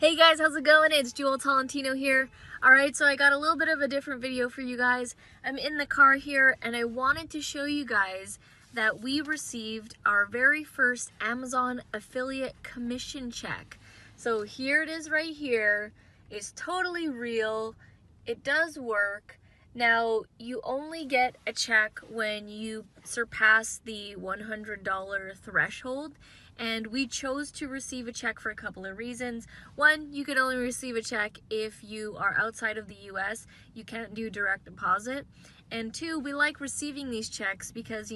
Hey guys, how's it going? It's Jewel Tolentino here. Alright, so I got a little bit of a different video for you guys. I'm in the car here and I wanted to show you guys that we received our very first Amazon affiliate commission check. So here it is right here. It's totally real. It does work. Now, you only get a check when you surpass the $100 threshold, and we chose to receive a check for a couple of reasons. One, you could only receive a check if you are outside of the US. You can't do direct deposit. And two, we like receiving these checks because,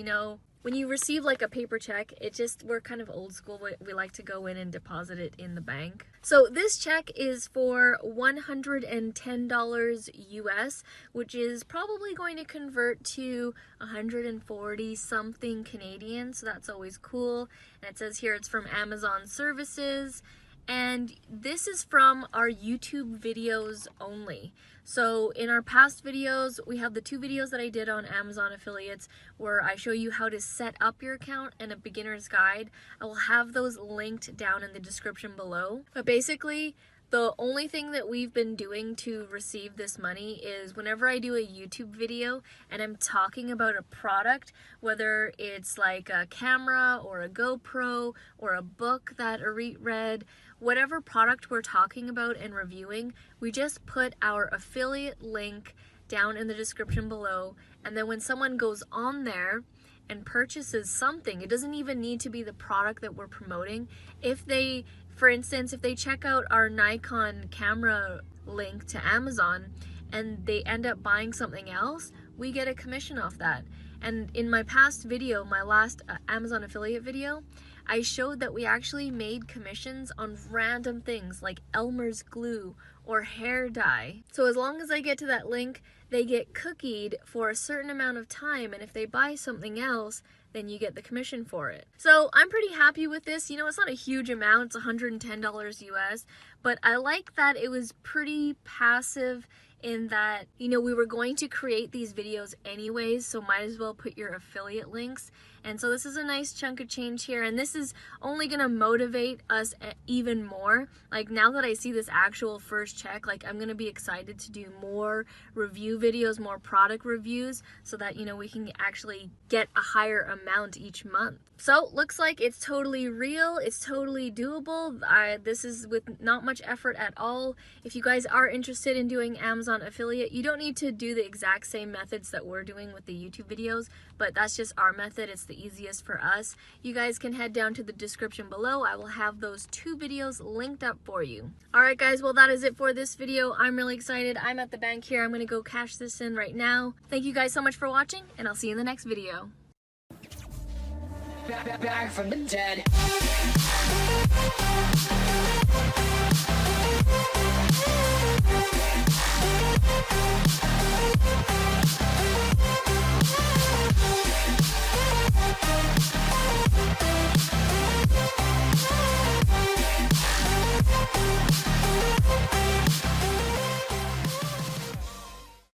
when you receive like a paper check, we're kind of old school. We like to go in and deposit it in the bank. So this check is for $110 US, which is probably going to convert to 140 something Canadian. So that's always cool. And it says here it's from Amazon Services. And this is from our YouTube videos only. So in our past videos, we have the 2 videos that I did on Amazon affiliates where I show you how to set up your account and a beginner's guide. I will have those linked down in the description below. But basically, the only thing that we've been doing to receive this money is whenever I do a YouTube video and I'm talking about a product, whether it's like a camera or a GoPro or a book that Arit read, whatever product we're talking about and reviewing, we just put our affiliate link down in the description below, and then when someone goes on there and purchases something, it doesn't even need to be the product that we're promoting. For instance, if they check out our Nikon camera link to Amazon and they end up buying something else, we get a commission off that. And in my past video, my last Amazon affiliate video, I showed that we actually made commissions on random things like Elmer's glue or hair dye. So as long as I get to that link, they get cookied for a certain amount of time, and if they buy something else, then you get the commission for it. So I'm pretty happy with this. It's not a huge amount, it's $110 US, but I like that it was pretty passive in that, we were going to create these videos anyways, so might as well put your affiliate links. And so this is a nice chunk of change here, and this is only gonna motivate us even more. Like, now that I see this actual first check, I'm gonna be excited to do more review videos, more product reviews, so that, we can actually get a higher amount each month. So, looks like it's totally real, it's totally doable. This is with not much effort at all. If you guys are interested in doing Amazon affiliate, you don't need to do the exact same methods that we're doing with the YouTube videos, but that's just our method. It's the easiest for us. You guys can head down to the description below. I will have those 2 videos linked up for you. Alright guys, well that is it for this video. I'm really excited. I'm at the bank here. I'm gonna go cash this in right now. Thank you guys so much for watching, and I'll see you in the next video. Back from the dead.